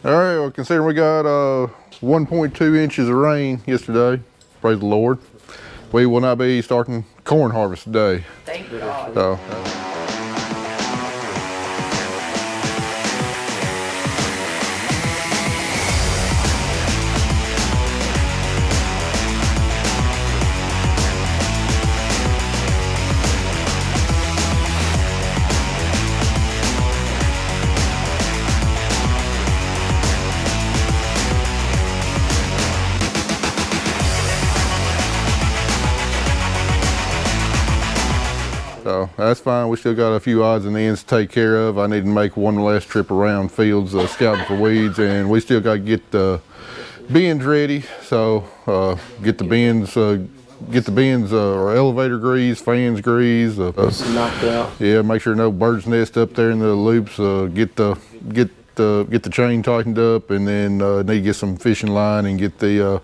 All right, well, considering we got 1.2 inches of rain yesterday, praise the Lord, we will not be starting corn harvest today. Thank God. So, So that's fine. We still got a few odds and ends to take care of. I need to make one last trip around fields scouting for weeds, and we still got to get the bins ready. So get the bins or elevator grease, fans grease. Knocked out. Yeah, make sure no bird's nest up there in the loops. Get the chain tightened up, and then need to get some fishing line and get the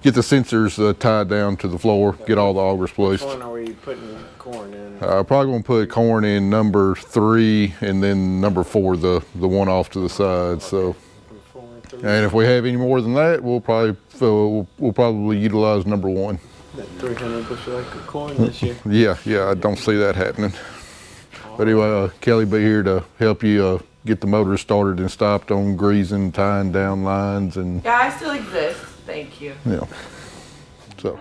sensors tied down to the floor. Get all the augers placed. Which one are we putting corn in? Probably gonna put corn in number 3, and then number 4, the one off to the side. So, and if we have any more than that, we'll probably utilize number 1. That 300 bushel acre corn this year. Yeah, I don't see that happening. But anyway, Kelly be here to help you get the motor started and stopped on greasing, tying down lines, and Yeah, I still exist. Thank you. yeah. So.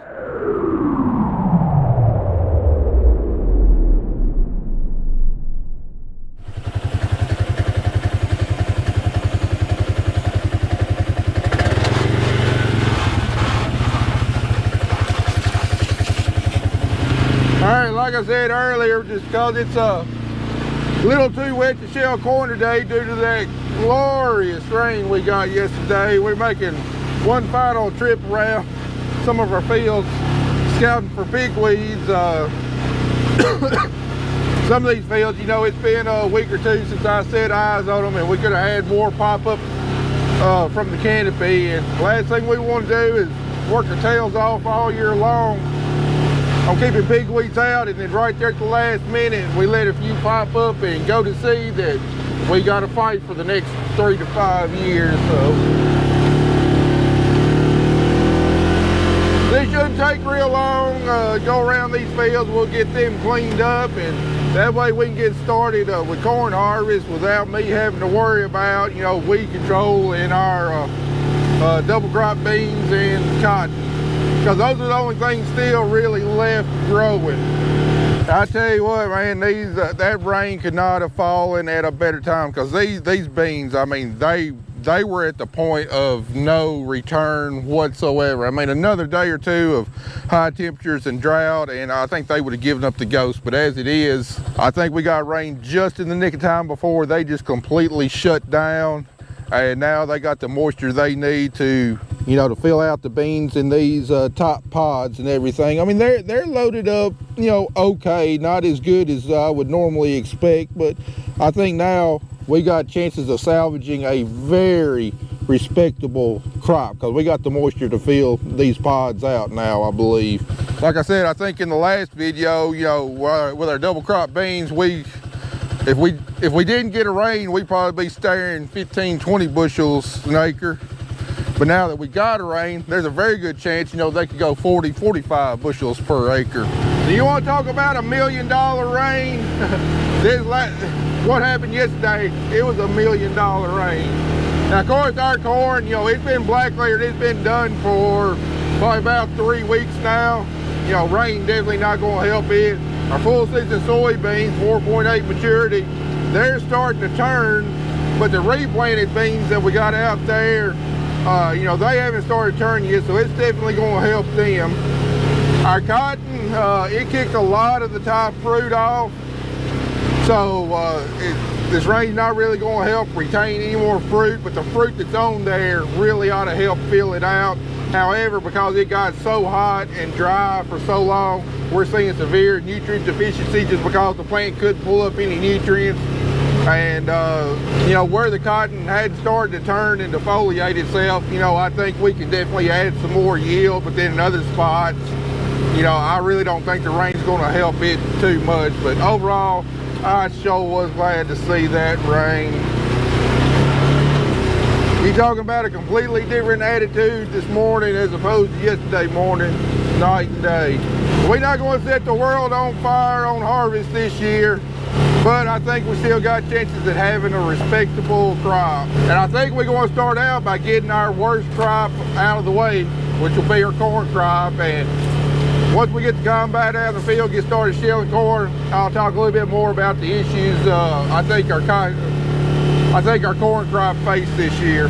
Alright, like I said earlier, just because it's a little too wet to shell corn today due to that glorious rain we got yesterday, we're making one final trip around some of our fields scouting for pigweeds. Some of these fields, you know, it's been a week or two since I set eyes on them, and we could have had more pop up from the canopy. And the last thing we want to do is work our tails off all year long on keeping pigweeds out, and then right there at the last minute we let a few pop up and go to see that we got to fight for the next 3 to 5 years. So this shouldn't take real long. Go around these fields, we'll get them cleaned up, and that way we can get started with corn harvest without me having to worry about, you know, weed control in our double crop beans and cotton, because those are the only things still really left growing. I tell you what, man, these that rain could not have fallen at a better time, because these beans, I mean, they were at the point of no return whatsoever. I mean, another day or two of high temperatures and drought, and I think they would have given up the ghost. But as it is, I think we got rain just in the nick of time before they just completely shut down. And now they got the moisture they need to, you know, to fill out the beans in these top pods and everything. I mean, they're loaded up, you know, okay, not as good as I would normally expect, but I think now we got chances of salvaging a very respectable crop, because we got the moisture to fill these pods out now, I believe. Like I said, I think in the last video, you know, with our double crop beans, if we didn't get a rain, we'd probably be staring 15-20 bushels an acre. But now that we got a rain, there's a very good chance, you know, they could go 40-45 bushels per acre. So you want to talk about $1 million rain? What happened yesterday, it was $1 million rain. Now, of course, our corn, you know, it's been black layered. It's been done for probably about 3 weeks now. You know, rain definitely not going to help it. Our full season soybeans, 4.8 maturity, they're starting to turn, but the replanted beans that we got out there, you know, they haven't started turning yet, so it's definitely going to help them. Our cotton, it kicked a lot of the top fruit off, so this rain's not really going to help retain any more fruit, but the fruit that's on there really ought to help fill it out. However, because it got so hot and dry for so long, we're seeing severe nutrient deficiency just because the plant couldn't pull up any nutrients. And you know, where the cotton had started to turn and defoliate itself, you know, I think we can definitely add some more yield. But then in other spots, you know, I really don't think the rain's going to help it too much. But overall, I sure was glad to see that rain. You talking about a completely different attitude this morning as opposed to yesterday morning, night and day. We're not going to set the world on fire on harvest this year, but I think we still got chances at having a respectable crop. And I think we're going to start out by getting our worst crop out of the way, which will be our corn crop. And once we get the combine out of the field, get started shelling corn, I'll talk a little bit more about the issues I think our corn crop faced this year.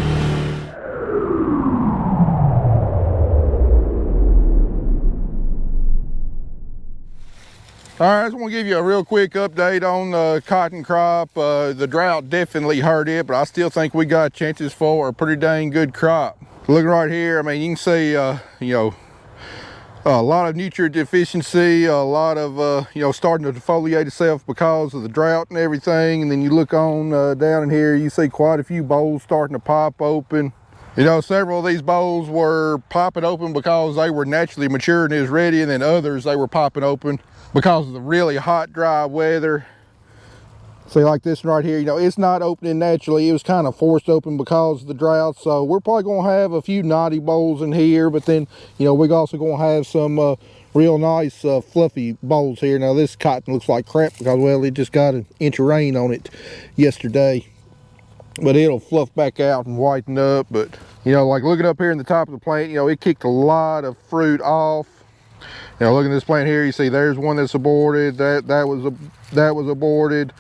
All right, I just want to give you a real quick update on the cotton crop. The drought definitely hurt it, but I still think we got chances for a pretty dang good crop. Looking right here, I mean, you can see, you know, a lot of nutrient deficiency, a lot of, you know, starting to defoliate itself because of the drought and everything. And then you look on down in here, you see quite a few bowls starting to pop open. You know, several of these bowls were popping open because they were naturally mature and is ready, and then others, they were popping open because of the really hot, dry weather. See, like this one right here, you know, it's not opening naturally. It was kind of forced open because of the drought. So we're probably going to have a few naughty bowls in here, but then, you know, we're also going to have some real nice fluffy bowls here. Now this cotton looks like crap because, well, it just got an inch of rain on it yesterday, but it'll fluff back out and whiten up. But, you know, like looking up here in the top of the plant, you know, it kicked a lot of fruit off. You know, looking at this plant here, you see there's one that's aborted, that was aborted,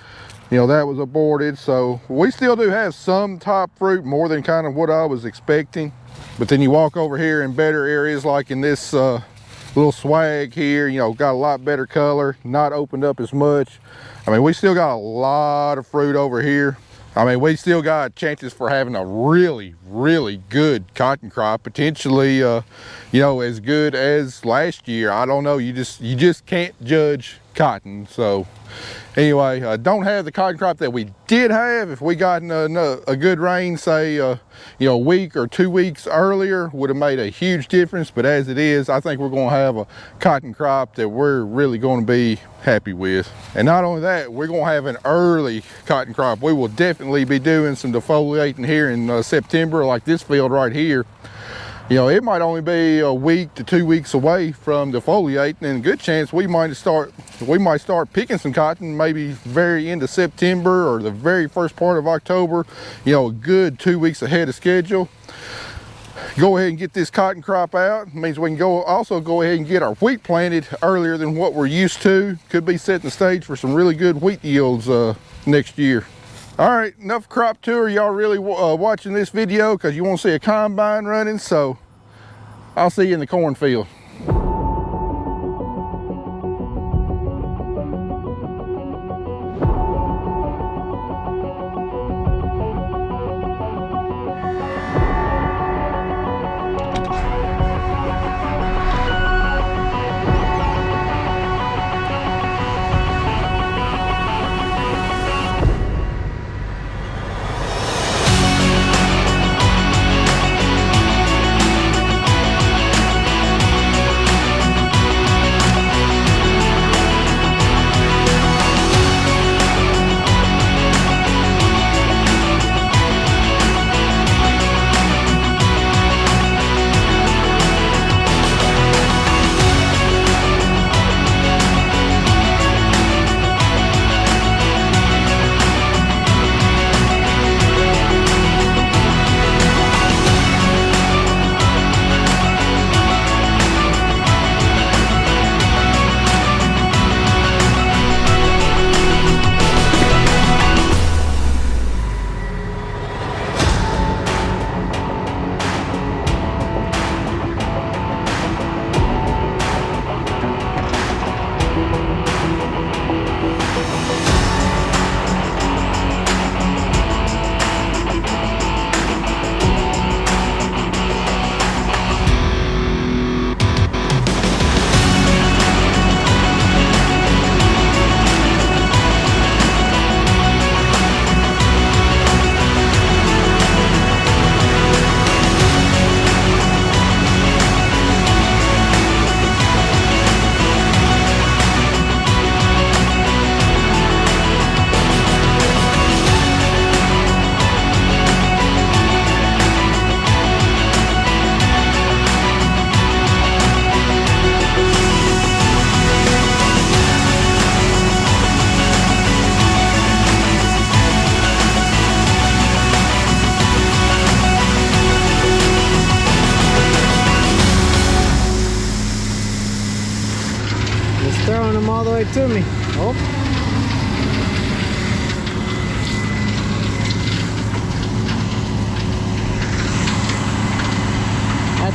you know, that was aborted. So we still do have some top fruit, more than kind of what I was expecting. But then you walk over here in better areas, like in this little swag here, you know, got a lot better color, not opened up as much. I mean, we still got a lot of fruit over here. I mean, we still got chances for having a really, really good cotton crop, potentially, you know, as good as last year. I don't know. You just can't judge cotton. So anyway, don't have the cotton crop that we did have. If we got a good rain, say, you know, a week or 2 weeks earlier, would have made a huge difference. But as it is, I think we're going to have a cotton crop that we're really going to be happy with. And not only that, we're going to have an early cotton crop. We will definitely be doing some defoliating here in September, like this field right here. You know, it might only be a week to 2 weeks away from defoliating, and a good chance we might start picking some cotton maybe very end of September or the very first part of October. You know, a good 2 weeks ahead of schedule. Go ahead and get this cotton crop out. It means we can also go ahead and get our wheat planted earlier than what we're used to. Could be setting the stage for some really good wheat yields next year. All right, enough crop tour. Y'all really watching this video because you want to see a combine running, so I'll see you in the cornfield.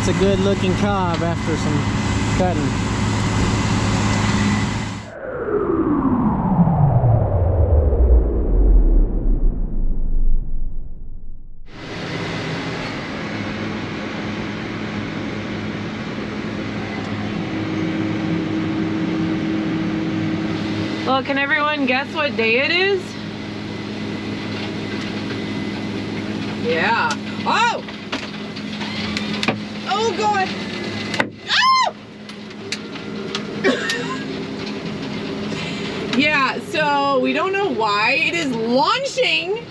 That's a good looking cob after some cutting. Well, can everyone guess what day it is? Yeah. Oh! Oh God! Oh! Yeah, so we don't know why it is launching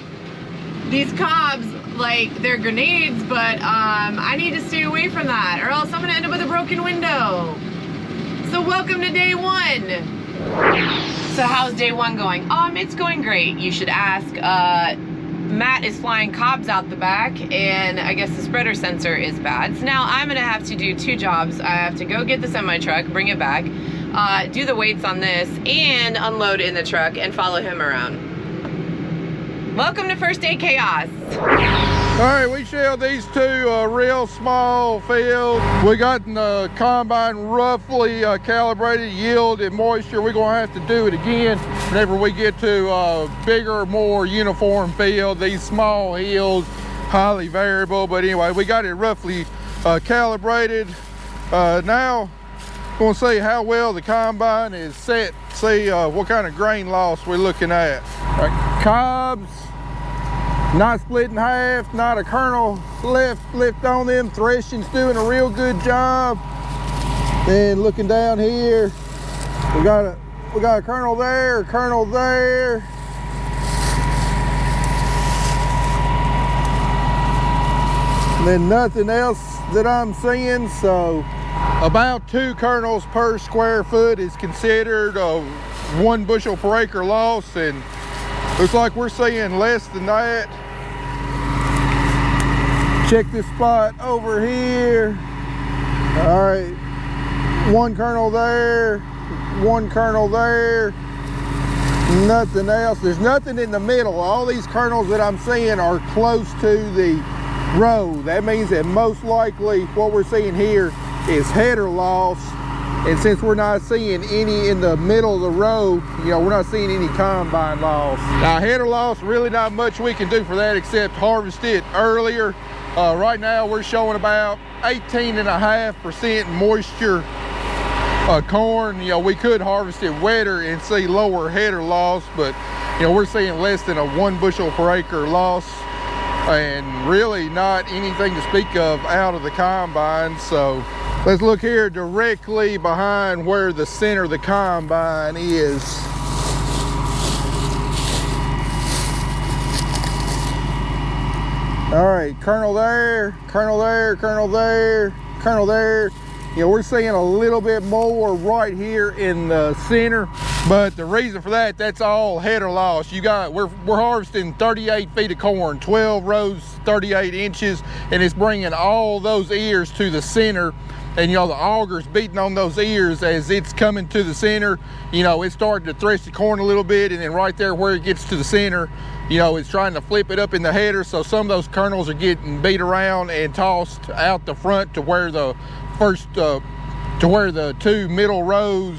these cobs like they're grenades, but I need to stay away from that or else I'm gonna end up with a broken window. So welcome to day one. So how's day one going? It's going great. You should ask. Matt is flying cobs out the back, and I guess the spreader sensor is bad. So now I'm gonna have to do two jobs. I have to go get the semi truck, bring it back, do the weights on this, and unload in the truck and follow him around. Welcome to first day chaos. All right, we shelled these two real small fields. We got the combine roughly calibrated yield and moisture. We're gonna have to do it again whenever we get to bigger, more uniform field. These small hills, highly variable, but anyway, we got it roughly calibrated. Now, I'm gonna see how well the combine is set, see what kind of grain loss we're looking at. All right, cobs, not split in half, not a kernel left on them. Threshing's doing a real good job. Then looking down here, we got a kernel there, a kernel there. And then nothing else that I'm seeing. So about 2 kernels per square foot is considered a 1 bushel per acre loss, and looks like we're seeing less than that. Check this spot over here. All right, 1 kernel there, 1 kernel there, nothing else. There's nothing in the middle. All these kernels that I'm seeing are close to the row. That means that most likely what we're seeing here is header loss. And since we're not seeing any in the middle of the row, you know, we're not seeing any combine loss. Now, header loss, really not much we can do for that except harvest it earlier. Right now we're showing about 18.5% moisture corn. You know, we could harvest it wetter and see lower header loss, but you know, we're seeing less than a 1 bushel per acre loss, and really not anything to speak of out of the combine. So let's look here directly behind where the center of the combine is. All right, kernel there, kernel there, kernel there, kernel there. You know, we're seeing a little bit more right here in the center, but the reason for that, that's all header loss. We're harvesting 38 feet of corn, 12 rows, 38 inches, and it's bringing all those ears to the center. And you know, the auger's beating on those ears as it's coming to the center. You know, it's starting to thresh the corn a little bit, and then right there where it gets to the center, you know, it's trying to flip it up in the header. So some of those kernels are getting beat around and tossed out the front to where the where the 2 middle rows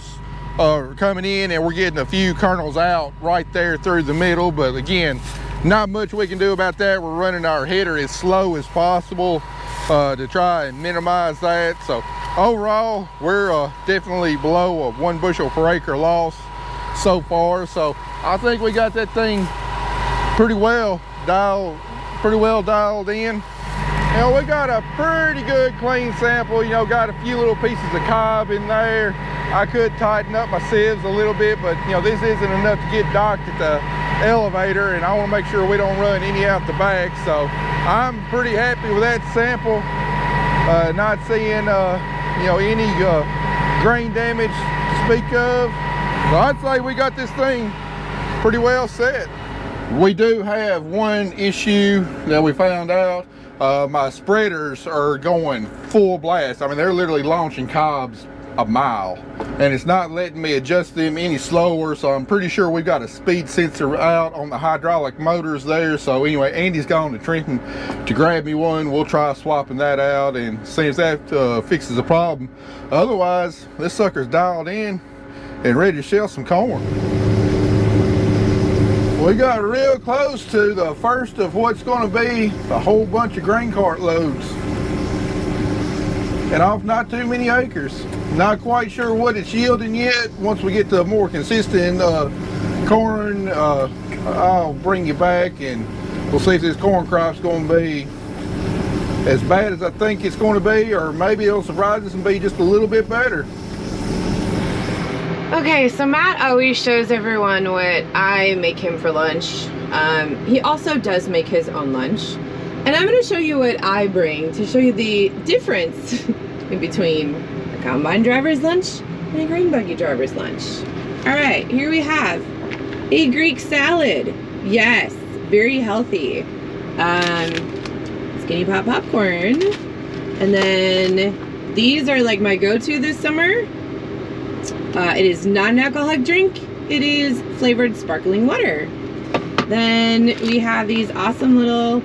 are coming in, and we're getting a few kernels out right there through the middle. But again, not much we can do about that. We're running our header as slow as possible to try and minimize that. So overall, we're definitely below a 1 bushel per acre loss so far. So I think we got that thing pretty well dialed in. You know, we got a pretty good clean sample. You know, got a few little pieces of cob in there. I could tighten up my sieves a little bit, but you know, this isn't enough to get docked at the elevator, and I want to make sure we don't run any out the back. So I'm pretty happy with that sample. Not seeing you know, any grain damage to speak of. So I'd say we got this thing pretty well set. We do have one issue that we found out. My spreaders are going full blast. I mean, they're literally launching cobs a mile, and it's not letting me adjust them any slower. So I'm pretty sure we've got a speed sensor out on the hydraulic motors there. So anyway, Andy's gone to Trenton to grab me one. We'll try swapping that out and see if that fixes the problem. Otherwise, this sucker's dialed in and ready to shell some corn. We got real close to the first of what's going to be a whole bunch of grain cart loads, and off not too many acres. Not quite sure what it's yielding yet. Once we get to a more consistent corn, I'll bring you back and we'll see if this corn crop's going to be as bad as I think it's going to be, or maybe it'll surprise us and be just a little bit better. Okay, so Matt always shows everyone what I make him for lunch. He also does make his own lunch. And I'm going to show you what I bring to show you the difference in between a combine driver's lunch and a grain buggy driver's lunch. Alright, here we have a Greek salad. Yes, very healthy. Skinny Pop popcorn. And then these are like my go-to this summer. It is not an alcoholic drink. It is flavored sparkling water. Then we have these awesome little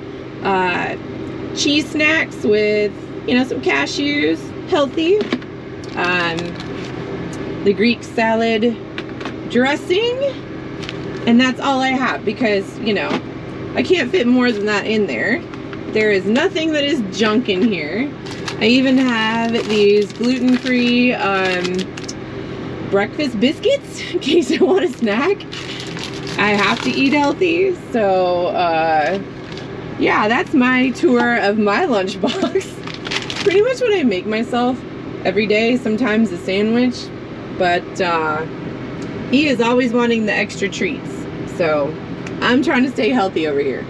cheese snacks with, you know, some cashews, healthy. The Greek salad dressing, and that's all I have because, you know, I can't fit more than that in there. There is nothing that is junk in here. I even have these gluten-free breakfast biscuits in case I want a snack. I have to eat healthy, so yeah, that's my tour of my lunchbox. Pretty much what I make myself every day, sometimes a sandwich, but he is always wanting the extra treats, so I'm trying to stay healthy over here.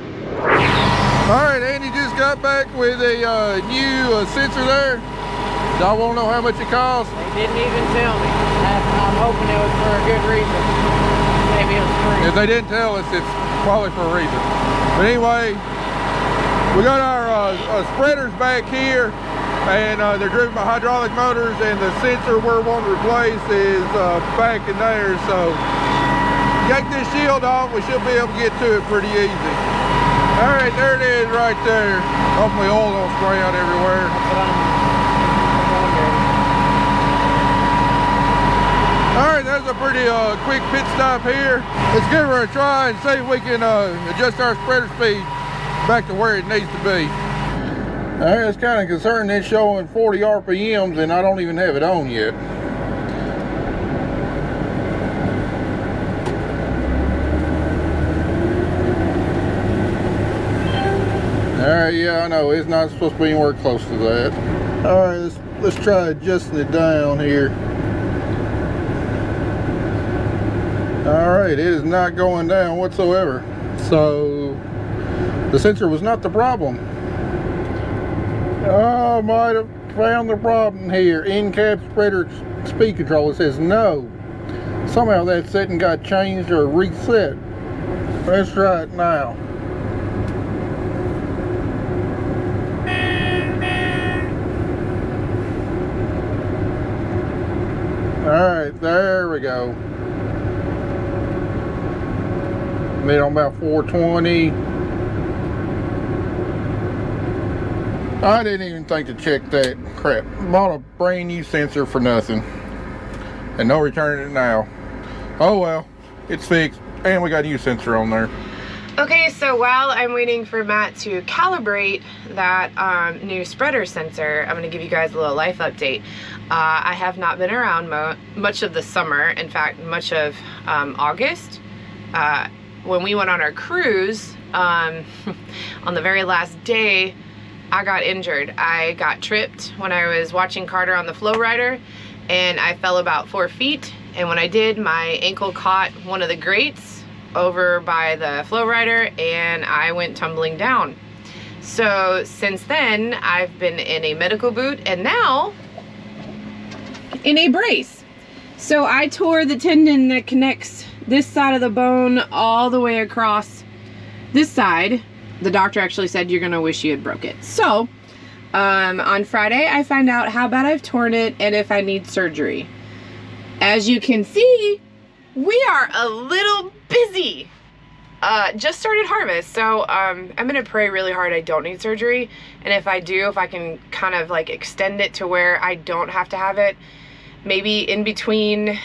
Alright, Andy just got back with a new sensor there. Y'all want to know how much it costs? They didn't even tell me. I'm hoping it was for a good reason. Maybe it was free. If they didn't tell us, it's probably for a reason. But anyway, we got our spreaders back here, and they're driven by hydraulic motors, and the sensor we're wanting to replace is back in there. So get this shield off, we should be able to get to it pretty easy. All right, there it is right there. Hopefully oil don't spray out everywhere. All right, that's a pretty quick pit stop here. Let's give her a try and see if we can adjust our spreader speed back to where it needs to be. All right, it's kind of concerning it's showing 40 RPMs and I don't even have it on yet. All right, yeah, I know it's not supposed to be anywhere close to that. All right, let's try adjusting it down here. All right, it is not going down whatsoever. So the sensor was not the problem. Oh, I might have found the problem here. In-cab spreader speed control. It says no. Somehow that setting got changed or reset. Let's try it now. Alright, there we go. Made on about 420. I didn't even think to check that crap. Bought a brand new sensor for nothing. And no returning it now. Oh well, it's fixed. And we got a new sensor on there. Okay, so while I'm waiting for Matt to calibrate that new spreader sensor, I'm going to give you guys a little life update. I have not been around much of the summer. In fact, much of August. When we went on our cruise, on the very last day, I got injured. I got tripped when I was watching Carter on the flow rider, and I fell about 4 feet. And when I did, my ankle caught one of the grates over by the flow rider and I went tumbling down. So since then, I've been in a medical boot and now in a brace. So I tore the tendon that connects this side of the bone all the way across this side. The doctor actually said you're gonna wish you had broke it. So On Friday, I find out how bad I've torn it and if I need surgery. As you can see, we are a little busy. Just started harvest, so I'm gonna pray really hard I don't need surgery, and if I do, if I can kind of like extend it to where I don't have to have it, maybe in between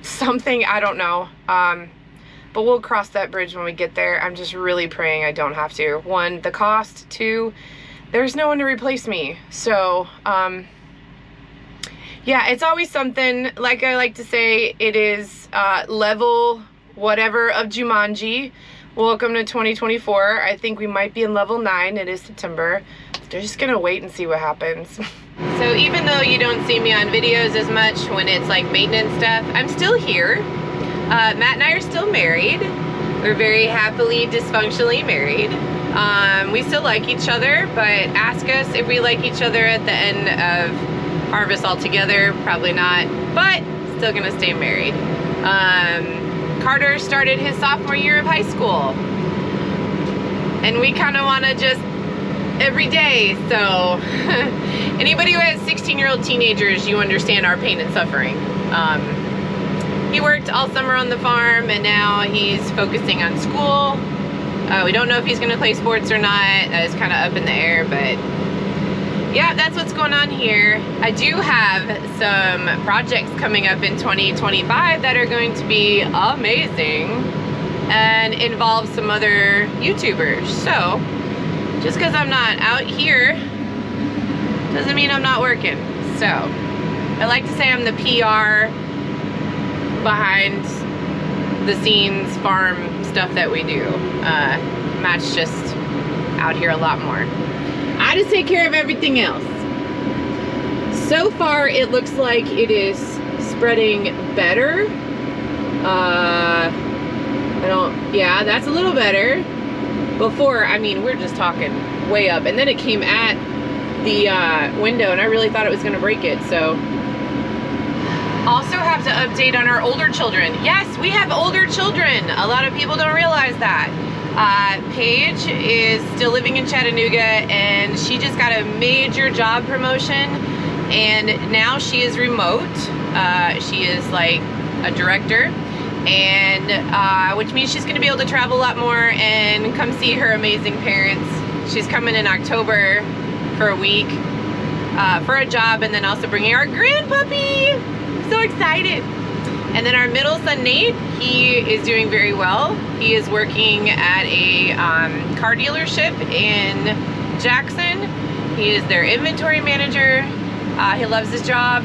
something, I don't know, but we'll cross that bridge when we get there. I'm just really praying I don't have to. One, the cost. Two, there's no one to replace me, so yeah, it's always something. Like I like to say, it is level whatever of Jumanji. Welcome to 2024. I think we might be in level 9. It is September. They're just gonna wait and see what happens. So even though you don't see me on videos as much when it's like maintenance stuff, I'm still here. Matt and I are still married. We're very happily, dysfunctionally married. We still like each other, but ask us if we like each other at the end of harvest altogether. Probably not, but still gonna stay married. Carter started his sophomore year of high school, and we kind of want to just every day, so anybody who has 16-year-old teenagers, you understand our pain and suffering. He worked all summer on the farm, and now he's focusing on school. We don't know if he's going to play sports or not. It's kind of up in the air, but yeah, that's what's going on here. I do have some projects coming up in 2025 that are going to be amazing and involve some other YouTubers. So just because I'm not out here doesn't mean I'm not working. So I like to say I'm the PR behind the scenes farm stuff that we do. Matt's just out here a lot more. I just take care of everything else. So far, it looks like it is spreading better. Yeah, that's a little better. Before, I mean, we're just talking way up. And then it came at the window, and I really thought it was gonna break it, so. Also have to update on our older children. Yes, we have older children. A lot of people don't realize that. Paige is still living in Chattanooga, and she just got a major job promotion, and now she is remote. She is like a director, and which means she's gonna be able to travel a lot more and come see her amazing parents. She's coming in October for a week for a job, and then also bringing our grandpuppy. So excited. And then our middle son, Nate, he is doing very well. He is working at a car dealership in Jackson. He is their inventory manager. He loves his job.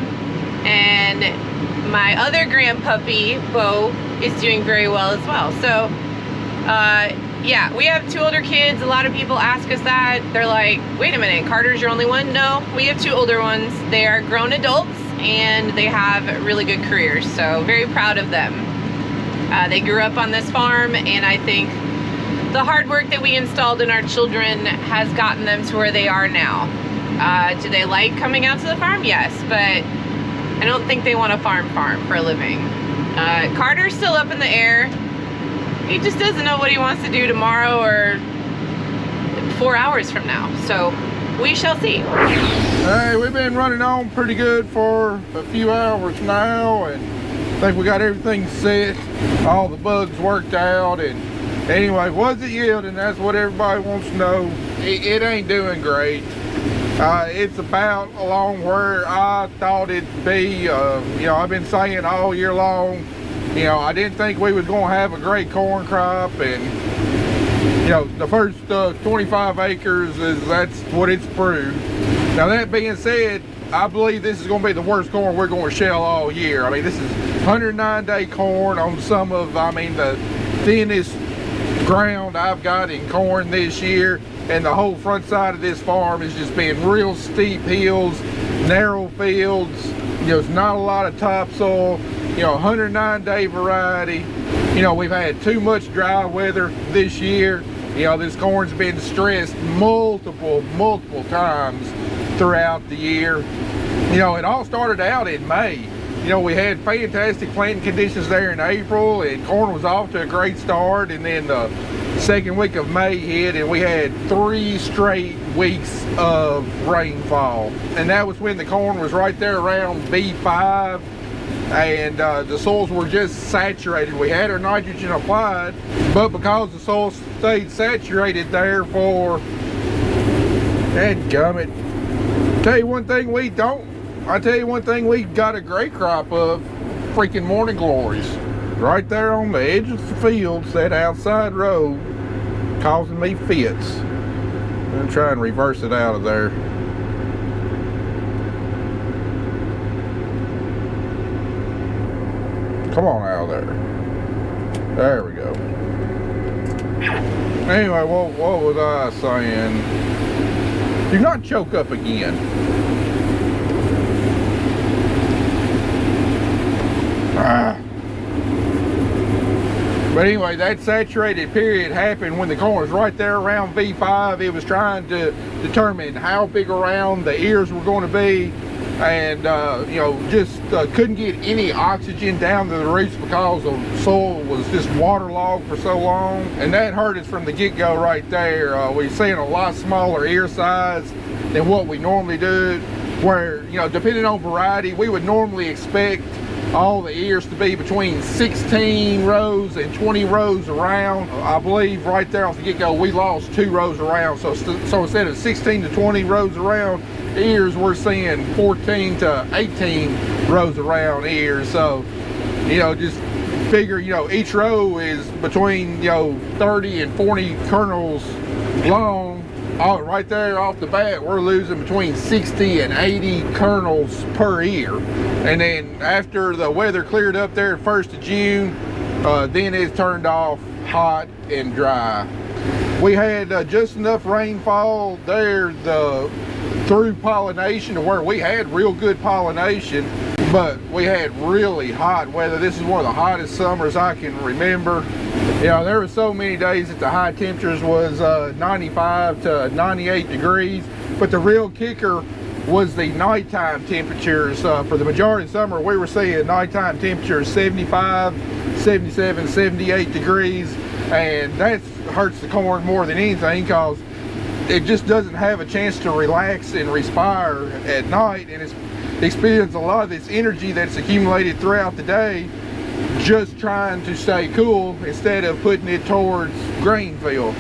And my other grandpuppy, Bo, is doing very well as well. So, yeah, we have 2 older kids. A lot of people ask us that. They're like, wait a minute, Carter's your only one? No, we have 2 older ones. They are grown adults, and they have really good careers, so very proud of them. They grew up on this farm, and I think the hard work that we installed in our children has gotten them to where they are now. Do they like coming out to the farm? Yes, but I don't think they want to farm for a living. Carter's still up in the air. He just doesn't know what he wants to do tomorrow or 4 hours from now, so we shall see. Hey, we've been running on pretty good for a few hours now, and I think we got everything set, all the bugs worked out, and anyway, was it yielding? That's what everybody wants to know. It ain't doing great. It's about along where I thought it'd be. You know, I've been saying all year long, you know, I didn't think we was gonna have a great corn crop, and you know, the first 25 acres that's what it's proved. Now that being said, I believe this is going to be the worst corn we're going to shell all year. I mean, this is 109-day corn on some of, I mean, the thinnest ground I've got in corn this year, and the whole front side of this farm has just been real steep hills, narrow fields. You know, it's not a lot of topsoil. You know, 109-day variety. You know, we've had too much dry weather this year. You know, this corn's been stressed multiple times throughout the year. You know, it all started out in May. You know, we had fantastic planting conditions there in April, and corn was off to a great start, and then the second week of May hit, and we had 3 straight weeks of rainfall. And that was when the corn was right there around B5, and the soils were just saturated. We had our nitrogen applied, but because the soil stayed saturated there for, dadgummit, tell you one thing we got a great crop of freaking morning glories right there on the edge of the fields, that outside road, causing me fits. I'm gonna try and reverse it out of there. Come on out of there. There we go. Anyway, what was I saying? Do not choke up again. But anyway, that saturated period happened when the corn was right there around V5. It was trying to determine how big around the ears were going to be, and you know, just couldn't get any oxygen down to the roots because the soil was just waterlogged for so long, and that hurt us from the get-go right there. We're seeing a lot smaller ear size than what we normally do, where, you know, depending on variety, we would normally expect all the ears to be between 16 rows and 20 rows around. I believe right there off the get-go we lost 2 rows around, so instead of 16 to 20 rows around ears, we're seeing 14 to 18 rows around ears. So, you know, just figure, you know, each row is between, you know, 30 and 40 kernels long. Right there off the bat, we're losing between 60 and 80 kernels per ear. And then after the weather cleared up there 1st of June, then it's turned off hot and dry. We had just enough rainfall there through pollination to where we had real good pollination, but we had really hot weather. This is one of the hottest summers I can remember. You know, there were so many days that the high temperatures was 95 to 98 degrees, but the real kicker was the nighttime temperatures. For the majority of summer, we were seeing nighttime temperatures 75, 77, 78 degrees, and that hurts the corn more than anything because it just doesn't have a chance to relax and respire at night, and it's expends a lot of this energy that's accumulated throughout the day just trying to stay cool instead of putting it towards grain field.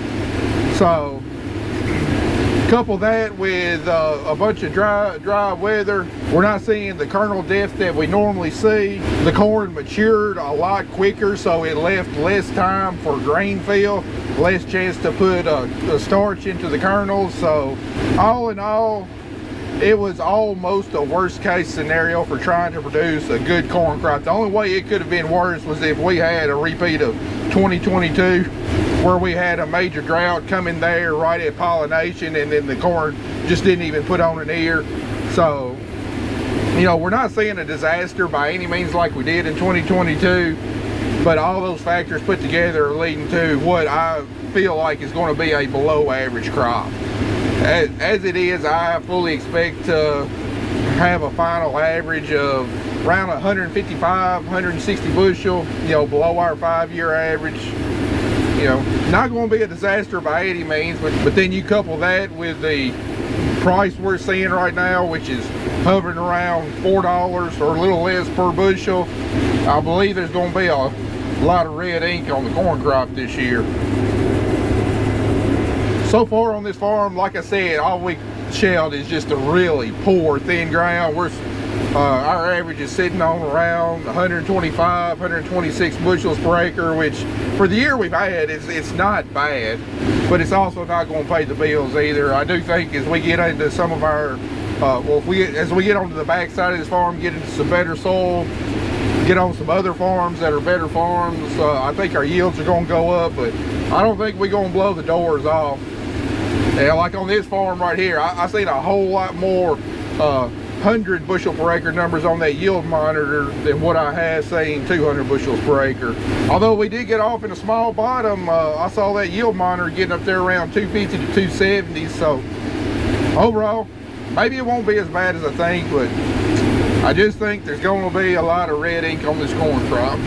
So couple that with a bunch of dry weather, we're not seeing the kernel depth that we normally see. The corn matured a lot quicker, so it left less time for grain field, less chance to put a starch into the kernels. So all in all, it was almost a worst case scenario for trying to produce a good corn crop. The only way it could have been worse was if we had a repeat of 2022, where we had a major drought coming there right at pollination, and then the corn just didn't even put on an ear. So, you know, we're not seeing a disaster by any means like we did in 2022, but all those factors put together are leading to what I feel like is going to be a below average crop. As it is, I fully expect to have a final average of around 155, 160 bushel, you know, below our 5-year average. You know, not going to be a disaster by any means, but then you couple that with the price we're seeing right now, which is hovering around $4 or a little less per bushel. I believe there's going to be a lot of red ink on the corn crop this year. So far on this farm, like I said, all we shelled is just a really poor thin ground. Our average is sitting on around 125, 126 bushels per acre, which for the year we've had, it's not bad, but it's also not going to pay the bills either. I do think as we get into some of our, as we get onto the back side of this farm, get into some better soil, get on some other farms that are better farms, I think our yields are going to go up, but I don't think we're going to blow the doors off. And like on this farm right here, I seen a whole lot more 100 bushel per acre numbers on that yield monitor than what I had saying 200 bushels per acre. Although we did get off in a small bottom, I saw that yield monitor getting up there around 250 to 270. So overall, maybe it won't be as bad as I think, but I just think there's going to be a lot of red ink on this corn crop.